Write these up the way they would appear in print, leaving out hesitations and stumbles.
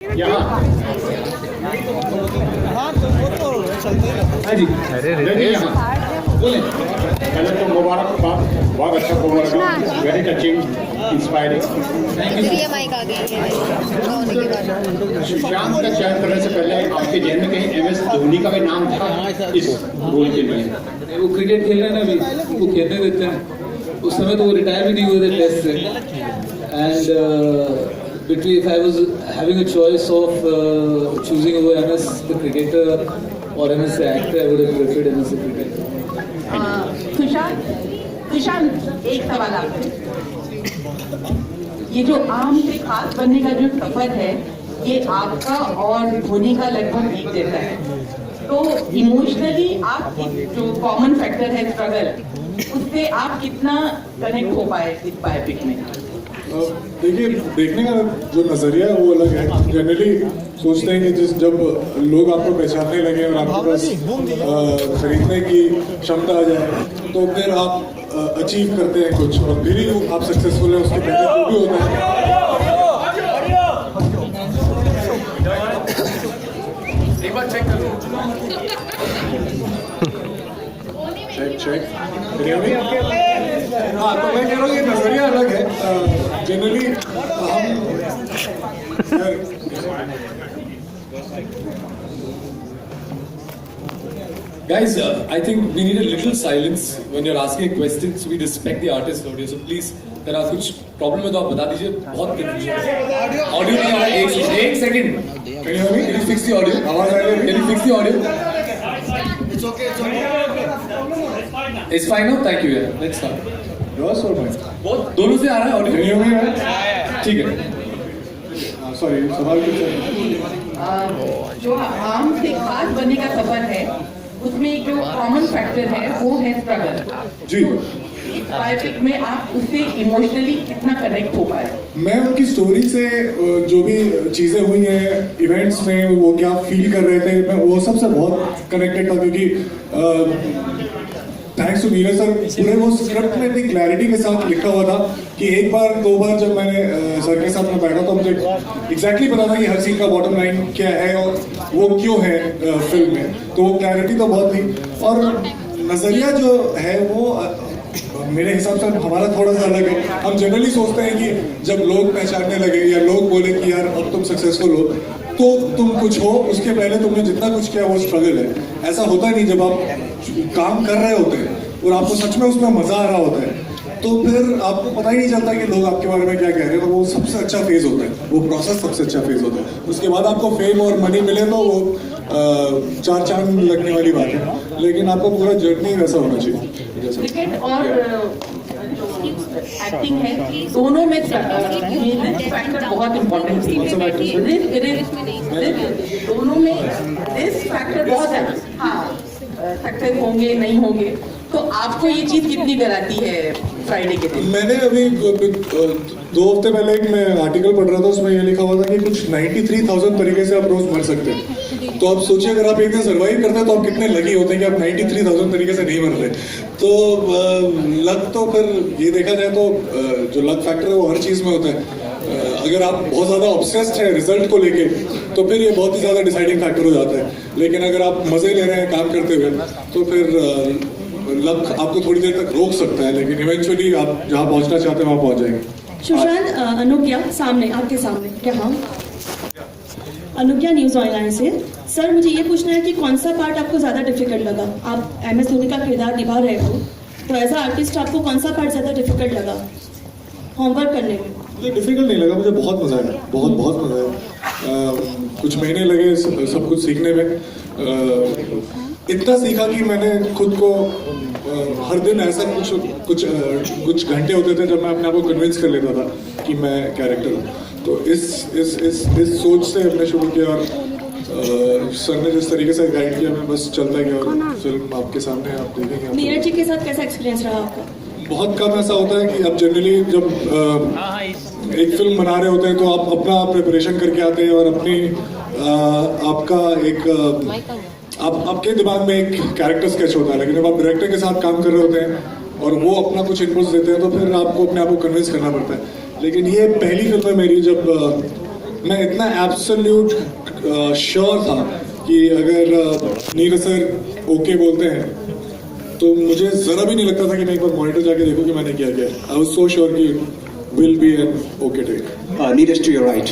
यहाँ हाँ जी, अरे बोले पहले तो मुबारकबाद, बहुत अच्छा प्रोग्राम लगा, वेरी टचिंग, इंस्पायरिंग। सुशांत का चयन करने से पहले आपके जहन में कहीं MS धोनी का भी नाम था इस रोल के लिए? वो क्रिकेट खेल रहे हैं ना अभी, वो खेलने देते हैं। उस समय तो वो रिटायर भी नहीं हुए थे टेस्ट से। And between if I was having a choice of choosing over MS the cricketer or MS the actor, I would have preferred MS the cricketer. Sushant, एक सवाल आपसे। ये जो आम से खास बनने का जो सफर है, ये आपका और धोनी का लगभग एक जैसा है। तो इमोशनली आप जो कॉमन फैक्टर है स्ट्रगल, उससे आप कितना कनेक्ट हो पाए इस बायोपिक में? देखिए, देखने का जो नज़रिया है वो अलग है। जनरली सोचते हैं कि जब लोग आपको पहचानने लगे और आपके पास खरीदने की क्षमता आ जाए तो फिर आप अचीव करते हैं कुछ और फिर ही आप सक्सेसफुल हैं। उसके पहले जो भी होता है। एक बार चेक करो। चेक हाँ, तो मैं कह रहा हूँ ये नज़रिया अलग है। जनरली हम Guys, I think we need a little silence when you're asking questions. We respect the artist audio, so please, अगर आप कुछ प्रॉब्लम है तो आप बता दीजिए। बहुत कंफ्यूजन है। ऑडियो नहीं आ रहा है। एक second. Can you fix the audio? आवाज आ रही है? Can you fix the audio? It's okay. It's fine now. Thank you. Yeah. Let's start. yours or mine? बहुत दोनों से आ रहा है audio. Can you hear me? ठीक है। सॉरी, सवाल कुछ है? जो आम से खास बनने का सफर है, उसमें जो कॉमन फैक्टर है वो है स्ट्रगल। जी, बायोपिक में आप उससे इमोशनली कितना कनेक्ट हो पाए? मैं उनकी स्टोरी से जो भी चीज़ें हुई हैं इवेंट्स में, वो क्या फील कर रहे थे, मैं वो सबसे बहुत कनेक्टेड था। क्योंकि थैंक्स टू नीरज सर, पूरे वो स्क्रिप्ट में इतनी क्लैरिटी के साथ लिखा हुआ था कि एक बार दो बार जब मैंने सर के साथ में बैठा तो मुझे एग्जैक्टली पता था कि हर सीन का बॉटम लाइन क्या है और वो क्यों है फिल्म में। तो वो क्लैरिटी तो बहुत थी। और नज़रिया जो है वो मेरे हिसाब से हमारा थोड़ा सा अलग है। हम जनरली सोचते हैं कि जब लोग पहचानने लगे या लोग बोले कि यार अब तुम सक्सेसफुल हो तो तुम कुछ हो, उसके पहले तुमने जितना कुछ किया वो स्ट्रगल है। ऐसा होता नहीं। जब आप काम कर रहे होते हैं और आपको सच में उसमें मजा आ रहा होता है तो फिर आपको पता ही नहीं चलता कि लोग आपके बारे में क्या कह रहे हैं। वो सबसे अच्छा फेज होता है, वो प्रोसेस सबसे अच्छा फेज होता है। उसके बाद आपको फेम और मनी मिले तो वो चार चांद लगने वाली बात है, लेकिन आपको पूरा जर्नी वैसा होना चाहिए। क्रिकेट और एक्टिंग है, दोनों में फैक्टर बहुत इम्पोर्टेंट है। दोनों में रिस्क फैक्टर बहुत है। हाँ, सक्सेस होंगे नहीं होंगे, तो आपको ये चीज कितनी डराती है फ्राइडे के दिन? मैंने अभी 2 हफ्ते पहले एक मैं आर्टिकल पढ़ रहा था, उसमें ये लिखा हुआ था कि कुछ 93,000 तरीके से आप रोज मर सकते हैं। तो आप सोचिए अगर आप एक दिन सर्वाइव करते हैं तो आप कितने लकी होते हैं कि आप 93,000 तरीके से नहीं मर रहे। तो लक तो फिर ये देखा जाए तो जो लक फैक्टर है वो हर चीज में होता है। अगर आप बहुत ज़्यादा ऑब्सेस्ड हैं रिजल्ट को लेके तो फिर ये बहुत ही ज़्यादा डिसाइडिंग फैक्टर हो जाता है। लेकिन अगर आप मज़े ले रहे हैं काम करते हुए तो फिर लक आपको थोड़ी देर तक रोक सकता है, लेकिन इवेंचुअली आप जहाँ पहुँचना चाहते हैं वहाँ पहुँच जाएंगे। सुशांत, अनुज्ञा सामने, आपके सामने क्या? हाँ, अनुज्ञा न्यूज़ ऑनलाइन से। सर, मुझे ये पूछना है कि कौन सा पार्ट आपको ज़्यादा डिफिकल्ट लगा? आप MS धोनी का किरदार निभा रहे हो, तो एज अ आर्टिस्ट आपको कौन सा पार्ट ज़्यादा डिफिकल्ट लगा होमवर्क करने में? मुझे डिफिकल्ट नहीं लगा, मुझे बहुत मज़ा आया, बहुत मज़ा आया। कुछ महीने लगे सब कुछ सीखने में। इतना सीखा कि मैंने खुद को हर दिन ऐसा कुछ घंटे होते थे जब मैं अपने आप को कन्विंस कर लेता था कि मैं कैरेक्टर हूँ। तो इस सोच से हमने शुरू किया और सर ने जिस तरीके से गाइड किया मैं बस चलता गया और फिल्म आपके सामने आप देखेंगे। नीरज जी के साथ कैसा एक्सपीरियंस रहा आपका? बहुत कम ऐसा होता है कि आप जनरली जब एक फिल्म बना रहे होते हैं तो आप अपना प्रिपरेशन करके आते हैं और अपनी आपका एक आपके दिमाग में एक कैरेक्टर स्केच होता है। लेकिन जब आप डायरेक्टर के साथ काम कर रहे होते हैं और वो अपना कुछ इनपुट्स देते हैं तो फिर आपको अपने आप को कन्विंस करना पड़ता है। लेकिन ये पहली फिल्म है मेरी जब मैं इतना एब्सोल्यूट श्योर था कि अगर नीरज सर ओके बोलते हैं तो मुझे जरा भी नहीं लगता था कि मैं एक बार मॉनिटर जाके देखूं कि मैंने क्या किया. आई वाज सो श्योर कि will be an okay take. Neeraj, to your right.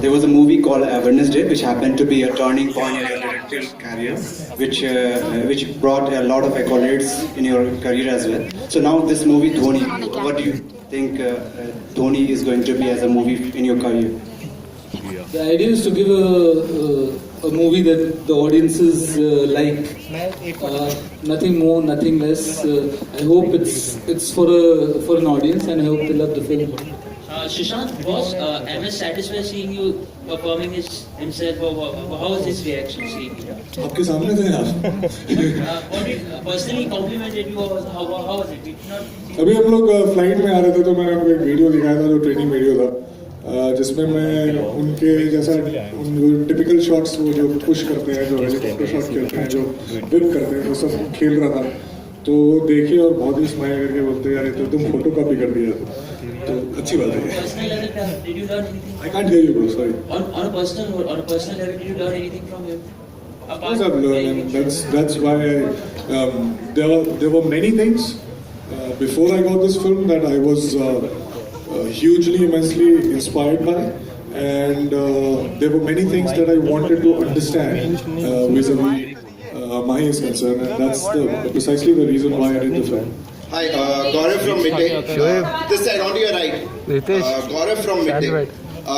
There was a movie called Wednesday, which happened to be a turning point in your directorial career, which brought a lot of accolades in your career as well. So now this movie Dhoni, what do you think Dhoni is going to be as a movie in your career? The idea is to give a movie that the audiences like, nothing more, nothing less. I hope it's for an audience, and I hope they love the film. Sushant, was MS satisfied seeing you performing himself, or how was his reaction seeing you? आपके सामने थे यार. What did personally complimented you, or how was it? We did not. अभी हम लोग flight में आ रहे थे तो मैंने उनको एक वीडियो दिखाया था जो ट्रेनिंग वीडियो था, जिसमें मैं उनके जैसा टिपिकल शॉट्स वो जो पुश करते हैं, जो हेलीकॉप्टर शॉट खेलते हैं, जो विप करते हैं, वो सब खेल रहा था. तो देखे और बहुत ही स्माइल करके बोलते यार ये तो तुम फोटो कॉपी कर दिया. तो अच्छी बात है. Personal level, did you learn anything? I can't hear you, bro. Sorry. On a personal level, did you learn anything from him? Yes, I've learned, and that's why there were many things before I got this film that I was hugely, immensely inspired by, and there were many things that I wanted to understand vis-a-vis Mahi is concerned, and that's precisely the reason why I did the film. Hi, Gaurav from Midday. This side, on your right. Gaurav from Midday. I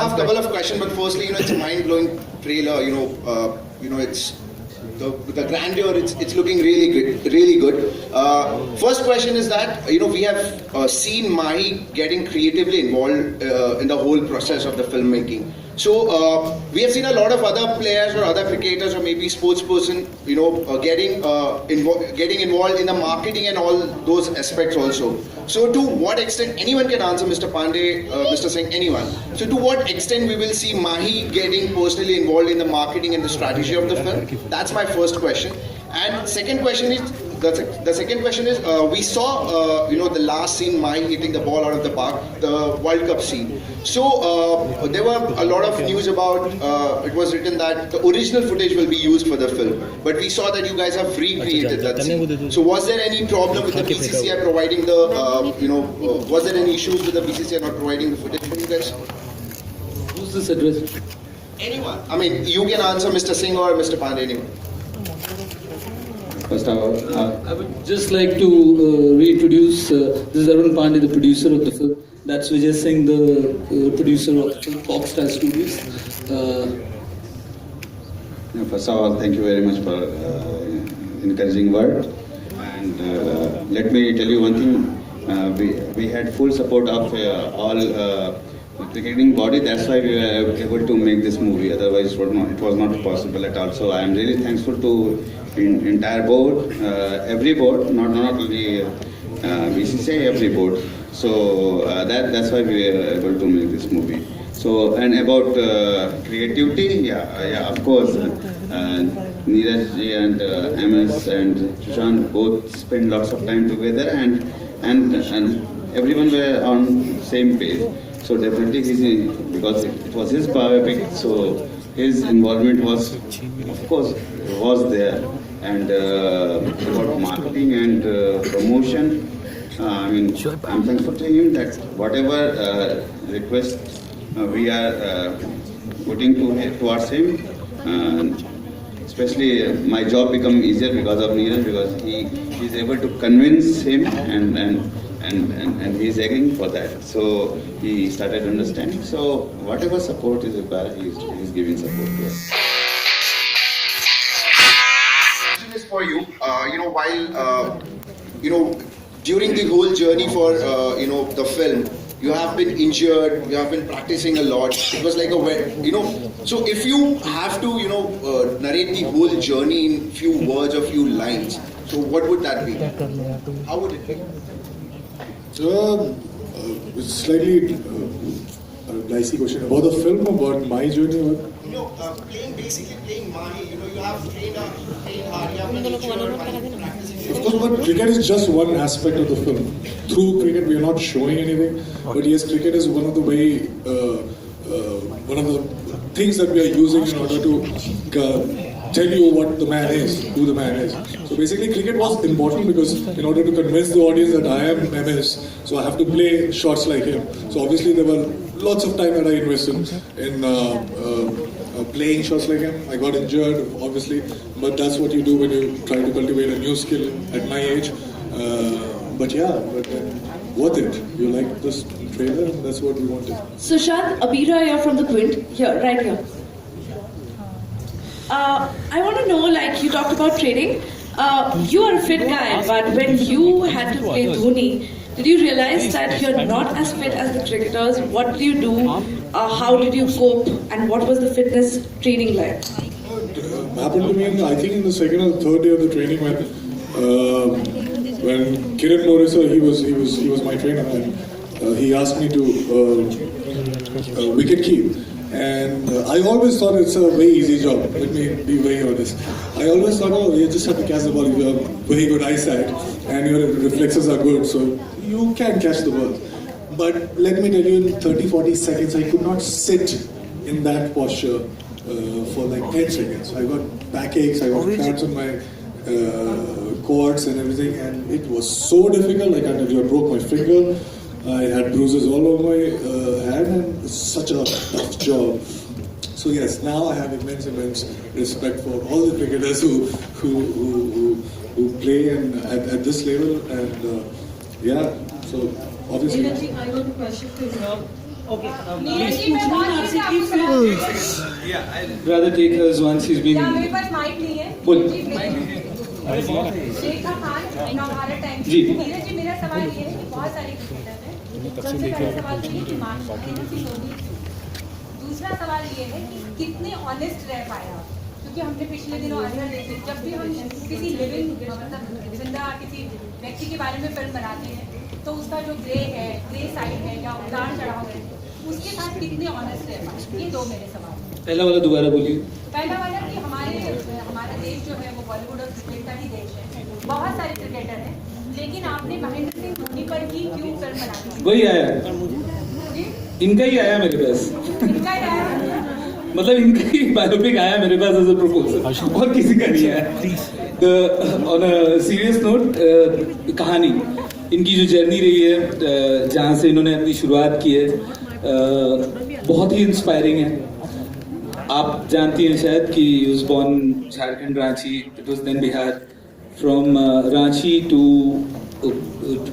have a couple of questions, but firstly, it's a mind-blowing trailer. It's the grandeur. It's looking really good. First question is that we have seen Mahi getting creatively involved in the whole process of the filmmaking. So we have seen a lot of other players or other cricketers or maybe sports person, getting involved in the marketing and all those aspects also. So to what extent, anyone can answer, Mr. Pandey, Mr. Singh, anyone. So to what extent we will see Mahi getting personally involved in the marketing and the strategy of the film? That's my first question. And second question is, the second question is, we saw, the last scene, Mahi hitting the ball out of the park, the World Cup scene. So there were a lot of news about, it was written that the original footage will be used for the film. But we saw that you guys have recreated that scene. So was there any problem with the BCCI providing the, was there any issues with the BCCI not providing the footage for you guys? Who's this address? Anyone. I mean, you can answer, Mr. Singh or Mr. Pandey, anyone. First of all, I would just like to reintroduce, this is Arun Pandey, the producer of the film. That's Vijay Singh, the producer of the film, Foxstar Studios. First of all, thank you very much for encouraging word. And let me tell you one thing. We had full support of all cricketing body. That's why we were able to make this movie. Otherwise, it was not possible at all. So I am really thankful to entire board, every board, not only BCCI, every board. So that's why we were able to make this movie. So, and about creativity, yeah, of course, Neeraj ji and MS and Sushant both spend lots of time together, and everyone were on same page. So definitely because it was his biopic, so his involvement was, of course, was there. And about marketing and promotion, I'm thankful to him that whatever requests we are putting towards him, especially my job become easier because of Neeraj, because he is able to convince him, and he is agreeing for that. So he started understanding. So whatever support is required, he is giving support to us. Is for you, while during the whole journey for the film, you have been injured, you have been practicing a lot. It was like so if you have to narrate the whole journey in few words or few lines, so what would that be? How would it be? So it's slightly dicey question about the film, about my journey. Basically playing Mahi, you have trained hard, you have been injured while practicing. Of course, but cricket is just one aspect of the film. Through cricket, we are not showing anything. But yes, cricket is one of the one of the things that we are using in order to tell you what the man is, who the man is. So basically, cricket was important because in order to convince the audience that I am MS, so I have to play shots like him. So obviously, there were lots of time that I invested in playing shots like him. I got injured, obviously, but that's what you do when you try to cultivate a new skill at my age. But yeah, worth it. You like this trailer, and that's what we wanted. Sushant, Abira, you're from the Quint. Here, right here. I want to know, like you talked about training. You are a fit guy, but when you had to play Dhoni, did you realize that you're not as fit as the cricketers? What do you do? How did you cope? And what was the fitness training like? Happened to me, I think in the second or third day of the training when Kiran Morisa, he was my trainer, and he asked me to wicket keep. And I always thought it's a very easy job. Let me be very honest. I always thought, oh, you just have to catch the ball. You have very good eyesight and your reflexes are good, so you can catch the ball. But let me tell you, in 30-40 seconds, I could not sit in that posture for like 10 seconds. I got backaches, I got cramps on my quads and everything, and it was so difficult. Like I tell you, I broke my finger. I had bruises all over my hand, and it's such a tough job. So yes, now I have immense respect for all the cricketers who play and at this level, and yeah. So obviously. I got a question for you. Okay. I'd rather take hers once he's been. जी मेरा सवाल ये है कि बहुत सारे cricketer हैं। सबसे पहला सवाल तो ये कि महेंद्र सिंह धोनी। दूसरा सवाल ये है कि कितने ऑनेस्ट रह पाया, क्योंकि हमने पिछले दिनों अजहर देखे, जब भी हम किसी लिविंग मतलब जिंदा किसी व्यक्ति के बारे में फिल्म बनाते हैं तो उसका जो ग्रे साइड है या उतार चढ़ाव है, उसके साथ कितने ऑनेस्ट रह पाए। ये दो मेरे सवाल। पहला वाला दोबारा बोलिए। पहला वाला कि हमारा देश जो है वो बॉलीवुड और क्रिकेट का ही देश है, बहुत सारे क्रिकेटर हैं, लेकिन आपने महेंद्र सिंह धोनी पर ही क्यों फिल्म बनाई? वही आया, इनका ही आया मेरे पास। इनका ही आया मतलब इनका ही बायोपिक आया मेरे पास एज अ प्रपोजल, और किसी का नहीं आया। ऑन अ सीरियस नोट, कहानी इनकी जो जर्नी रही है, जहाँ से इन्होंने अपनी शुरुआत की है, बहुत ही इंस्पायरिंग है। आप जानती हैं शायद कि was born Jharkhand Ranchi, it was then Bihar. From Ranchi to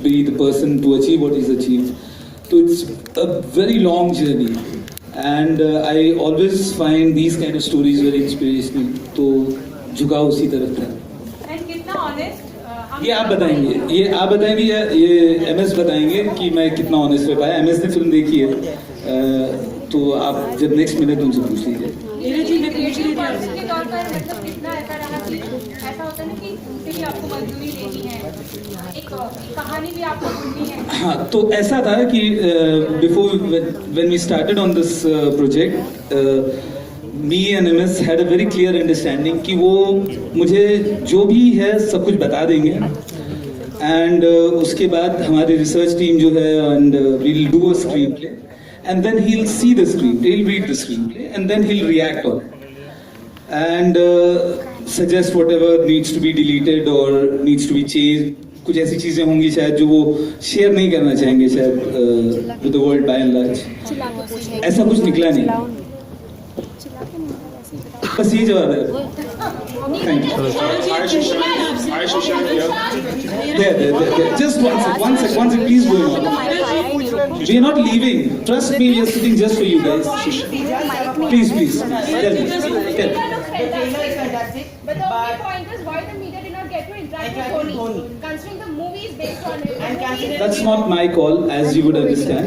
be the person to achieve what he's achieved. So it's a very long journey, and I always find these kind of stories very inspirational. तो झुकाव उसी तरफ था। And कितना honest? ये आप बताएंगे, ये आप बताएंगे या ये MS बताएंगे कि मैं कितना ऑनेस्ट रह पाया। MS ने फिल्म देखी है, तो आप जब नेक्स्ट मिले तो उनसे पूछ लीजिए। के तौर पर मतलब कितना ऐसा रहा कि ऐसा होता है ना कि उनसे भी आपको मंजूरी लेनी है, एक कहानी भी आपको सुननी है। हाँ, तो ऐसा था कि before when we started on this project, me and MS had a very clear understanding कि वो मुझे जो भी है सब कुछ बता देंगे, एंड उसके बाद हमारी रिसर्च टीम जो है, and we'll do a screenplay, and then he'll see the screenplay, he'll read the screenplay, and then he'll react on it, and suggest whatever needs to be deleted or needs to be changed. कुछ ऐसी चीजें होंगी शायद जो वो share नहीं करना चाहेंगे शायद with the world by and large. ऐसा कुछ निकला नहीं, बस ये जवाब है। Thank you. Hi, Sushant here. There. Just one sec. Please go on. We are not leaving. Trust me, we are sitting just for you guys. Please. Tell me. But the only point is why the media did not get to interact with Dhoni, considering the movie is based on it. That's not my call, as you would understand.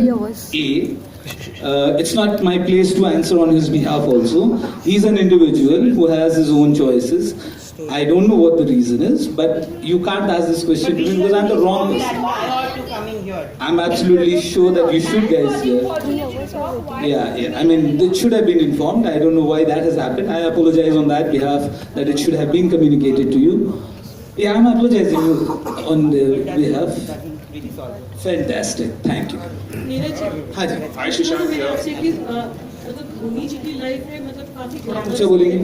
It's not my place to answer on his behalf also. He's an individual who has his own choices. I don't know what the reason is, but you can't ask this question to me because I'm the wrong person. I'm absolutely sure that you should guys hear. Yeah. I mean, it should have been informed. I don't know why that has happened. I apologize on that behalf that it should have been communicated to you. Yeah, I'm apologizing on behalf. Fantastic, thank you. Neeraj ji, हाँ जी, Hi, Shashank. मैं आपसे कि मतलब धोनी जी की life में मतलब काफी ऊंचा बोलेंगे,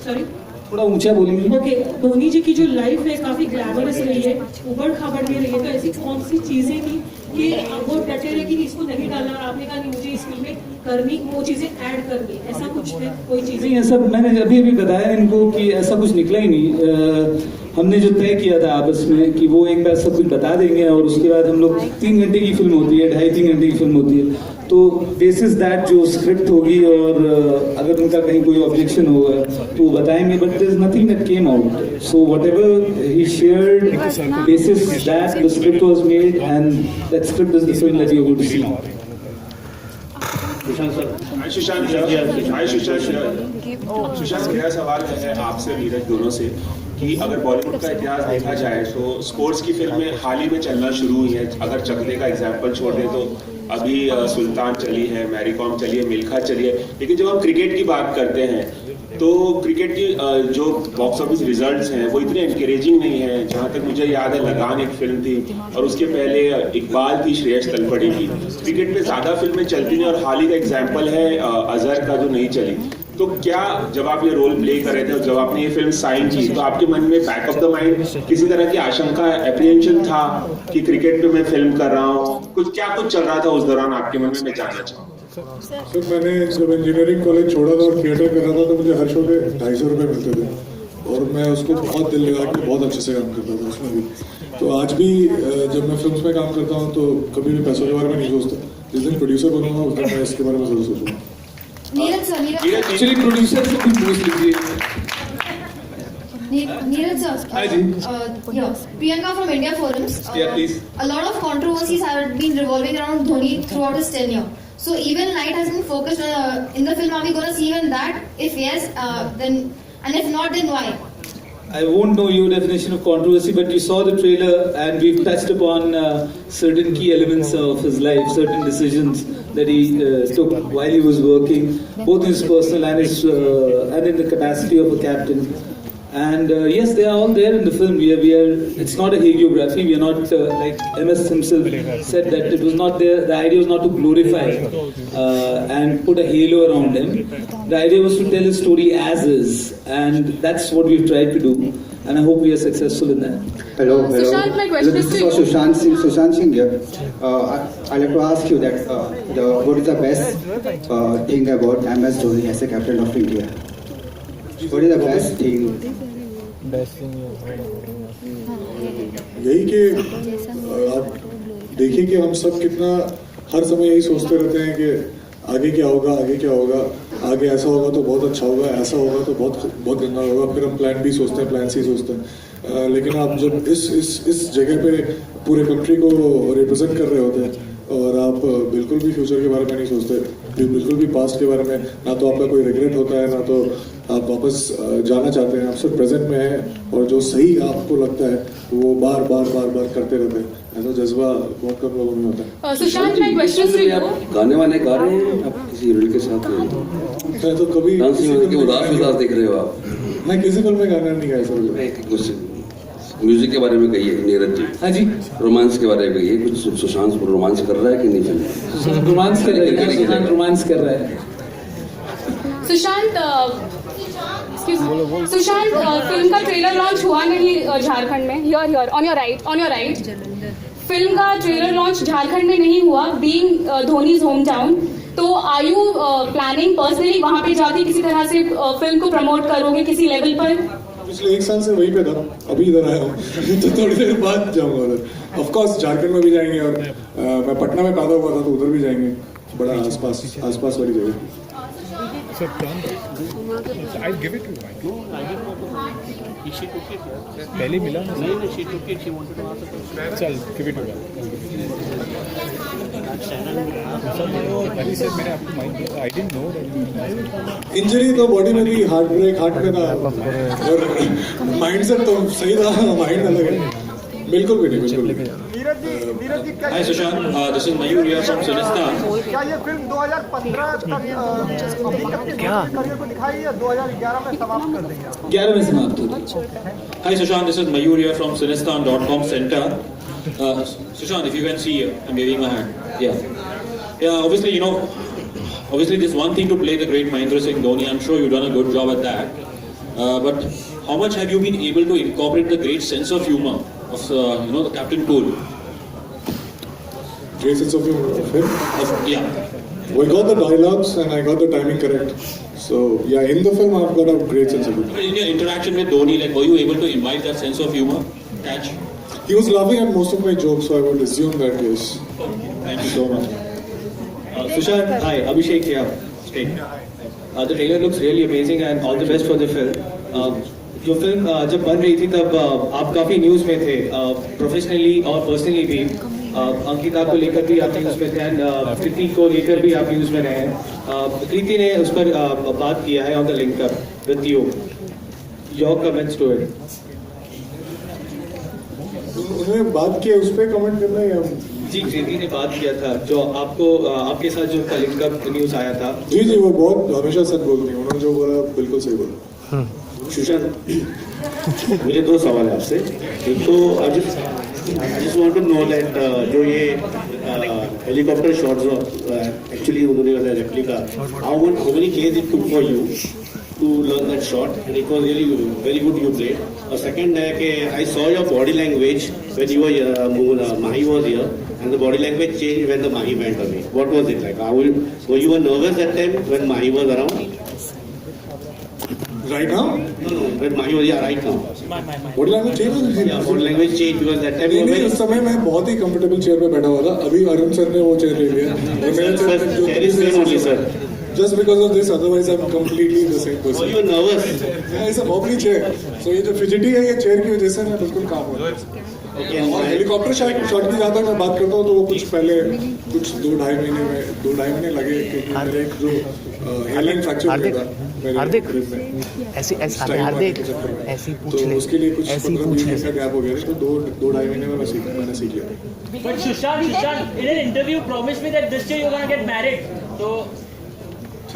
सॉरी थोड़ा ऊंचा बोलेंगे। ओके, धोनी जी की जो लाइफ है काफी ग्लैमरस रही है, उबड़ खाबड़ में रही है, तो ऐसी कौन सी चीजें थी कि वो डटे रहे कि इसको नहीं डालना और आपने कहा नहीं मुझे इस फिल्म में करनी, वो चीजें ऐड करनी, ऐसा कुछ है कोई चीजें? नहीं, ऐसा मैंने अभी बताया इनको कि ऐसा कुछ निकला ही नहीं। हमने जो तय किया था आपस में कि वो एक बार सब कुछ बता देंगे और उसके बाद हम लोग 3 घंटे की फिल्म होती है, 2.5-3 घंटे की फिल्म होती है, तो बेसिस दैट जो स्क्रिप्ट होगी और अगर उनका कहीं कोई ऑब्जेक्शन होगा तो वो बताएंगे, but there is nothing that came out, so whatever he shared basis that the script was made and that script is the film that you are going to see. Hi, Shashank. Hi, Shashank. Shashank, मेरा सवाल है आपसे नीरज दोनों से कि अगर बॉलीवुड का इतिहास देखा जाए तो स्पोर्ट्स की फिल्में हाल ही में चलना शुरू हुई हैं। अगर चकले का एग्जांपल छोड़ दें तो अभी सुल्तान चली है, मैरी कॉम चली है, मिल्खा चली है, लेकिन जब हम क्रिकेट की बात करते हैं तो क्रिकेट की जो बॉक्स ऑफिस रिजल्ट्स हैं वो इतने एनकरेजिंग नहीं है। जहाँ तक मुझे याद है लगान एक फिल्म थी और उसके पहले इकबाल थी, श्रेयस तलपड़ी की। क्रिकेट में ज़्यादा फिल्में चलती नहीं और हाल ही का एग्जाम्पल है अजहर का जो नहीं चली। तो क्या जब आप ये रोल प्ले कर रहे थे और जब आपने ये फिल्म साइन की तो आपके मन में बैक ऑफ द माइंड किसी तरह की आशंका, एप्रीहेंशन था कि क्रिकेट पे मैं फिल्म कर रहा हूँ, क्या कुछ चल रहा था उस दौरान आपके मन में, मैं जानना चाहूँगा। सर मैंने जब इंजीनियरिंग कॉलेज छोड़ा था और थिएटर कर रहा था तो मुझे हर शो पे 250 रुपये मिलते थे और मैं उसको बहुत दिल लगा के बहुत अच्छे से काम करता था उसमें भी। तो आज भी जब मैं फिल्म्स में काम करता हूँ तो कभी भी पैसों के बारे में नहीं सोचता। जिस दिन प्रोड्यूसर बनूंगा उस दिन मैं इसके बारे में जरूर सोचूंगा। नीरज सर, एक्चुअली प्रोड्यूसर से भी पूछ लीजिए। Neeraj sir, Priyanka from India Forums. Yeah, please. A lot of controversies have been revolving around Dhoni throughout his tenure. So even light has been focused in the film. Are we going to see even that? If yes, then, and if not, then why? I won't know your definition of controversy, but you saw the trailer and we've touched upon certain key elements of his life, certain decisions that he took while he was working, both in his personal and his and in the capacity of a captain. And yes, they are all there in the film. We are. It's not a hagiography. We are not like MS himself said that it was not there. The idea was not to glorify and put a halo around him. The idea was to tell his story as is, and that's what we've tried to do. And I hope we are successful in that. Hello. Sushant, my question This is is to for you. Sushant Singh here. I'd like to ask you that what is the best thing about MS Dhoni as a captain of India? What is the best thing? यही कि आप देखिए कि हम सब कितना हर समय यही सोचते रहते हैं कि आगे क्या होगा, आगे क्या होगा, आगे ऐसा होगा तो बहुत अच्छा होगा, ऐसा होगा तो बहुत बहुत गंदा होगा। फिर हम प्लान बी सोचते हैं, प्लान सी सोचते हैं। लेकिन आप जब इस जगह पे पूरे कंट्री को रिप्रेजेंट कर रहे होते हैं और आप बिल्कुल भी फ्यूचर के बारे में नहीं सोचते, बिल्कुल भी पास्ट के बारे में, ना तो आपका कोई रिग्रेट होता है, ना तो आप वापस जाना चाहते हैं। आप सिर्फ प्रेजेंट में हैं और जो सही आपको लगता है वो बार बार करते रहते हैं। ऐसा जज्बा बहुत कम लोगों में होता है। Sushant, my question is to you. गाने वाने गा रहे हैं आप किसी हीरोइन के साथ? मैं तो कभी उदास देख रहे हो आप? मैं किसी फिल्म में गाना नहीं गाया सर। कुछ म्यूजिक के बारे में कहिए नीरज जी। हाँ जी, रोमांस के बारे में कहिए कुछ। सुशांत रोमांस कर रहा है कि नहीं? फिल्म रोमांस कर रहा है, सुशांत रोमांस कर रहा है। सुशांत, सुशांत, फिल्म का ट्रेलर लॉन्च हुआ नहीं झारखंड में। Here on your right. Film का ट्रेलर लॉन्च झारखंड में नहीं हुआ, बीइंग धोनीज होम टाउन। तो आर यू प्लानिंग पर्सनली वहां पे जाके किसी तरह से फिल्म को प्रमोट करोगे किसी लेवल पर? पिछले 1 साल से वहीं पे था, अभी इधर आया हूँ तो थोड़ी देर बाद जाऊंगा उधर। ऑफ कोर्स झारखंड में भी जाएंगे और मैं पटना में पैदा हुआ था तो उधर भी जाएंगे, बड़ा आसपास वाली जगह। पहले मिला चल गिव इट मैंने आपको mind I didn't know injury तो बॉडी में भी, हार्ट ब्रेक हार्ट में था और माइंड सेट तो सही था, माइंड अलग है। बिल्कुल भी नहीं। Hi Sushant, this is Mayur here from Sinistan. क्या ये फिल्म 2015 तक अपनी करियर को दिखाई या 2011 में समाप्त कर देंगे? 11 में समाप्त होगी. Hi Sushant, this is Mayur here from Sinistan.com Center. Sushant, if you can see, I'm waving my hand. Yeah, obviously, obviously this one thing to play the great Mahendra Singh Dhoni. I'm sure you've done a good job at that. But how much have you been able to incorporate the great sense of humor of the Captain Cool? Great sense of humor of him. Yeah. We got the dialogues and I got the timing correct. So yeah, in the film I've got a great sense of humor. In your interaction with Dhoni, like, were you able to imbibe that sense of humor? Catch? He was laughing at most of my jokes, so I would assume that yes. Thank you so much. Sushant, hi, Abhishek here. The trailer looks really amazing and all the best for the film. जो film जब बन रही थी तब आप काफ़ी news में थे, प्रोफेशनली और पर्सनली भी. अंकिता को लेकर भी आप न्यूज़ में थे एंड कृति को लेकर भी आप न्यूज़ में रहे हैं. कृति ने उस पर बात किया है on the linkup with you. Your comments to it. उन्होंने बात की उस पर कमेंट करना है. जी, कृति ने बात किया था जो आपको आपके साथ जो लिंकअप न्यूज़ आया था. जी वो बहुत हमेशा सच बोलती है. उन्होंने जो बोला बिल्कुल सही बोला. सुशांत, मुझे दो सवाल है आपसे. एक तो I just want to know that जो ये हेलीकॉप्टर शॉट्स एक्चुअली उन्होंने बताया replica, how many cages it took for you to learn that shot, and it was really very good you played. Second है कि I saw your body language when you were Mahi was here, and the body language changed when the Mahi went away. What was it like? Were you nervous that time when Mahi was around? Right now? No, when Mahi was here right now. Body language change? Yeah, body language change because that time. नहीं, उस समय मैं बहुत ही comfortable chair पे बैठा हुआ था. अभी अरुण सर ने वो चेयर ले लिया. Chair is same only, sir. Just because of this, otherwise I'm completely the same person. Were you nervous? Yeah, it's a wobbly chair. So ये जो fidgety है ये चेयर की वजह से मैं बिल्कुल काम हो रहा है. और हेलीकॉप्टर शॉट की जहाँ तक मैं बात करता हूँ तो वो कुछ पहले कुछ 2-2.5 महीने लगे क्योंकि मेरे एक जो हेयरलाइन फ्रैक्चर हो गया था मेरे ग्रिप में. ऐसी तो उसके लिए कुछ 15-20 दिन का गैप हो गया तो 2-2.5 महीने में मैंने सीख लिया. But Sushant, in an interview, promised me that this year you're gonna get married. So.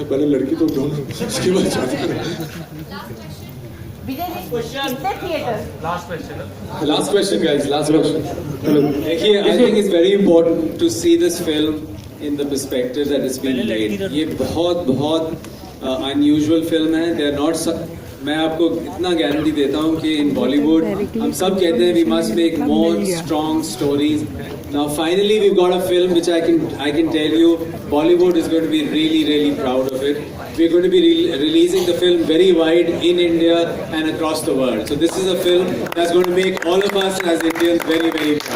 पहले लड़की तो ढूंढ उसके बाद शादी करें. Last question, guys. Last question. देखिए, I think it's very important to see this film in the perspective that it's been made. ये बहुत unusual film है. They are not. मैं आपको इतना गारंटी देता हूँ कि in Bollywood हम सब कहते हैं we must make more strong stories. Now finally we've got a film which I can tell you Bollywood is going to be really proud of it. We're going to be releasing the film very wide in India and across the world. So this is a film that's going to make all of us as Indians very proud.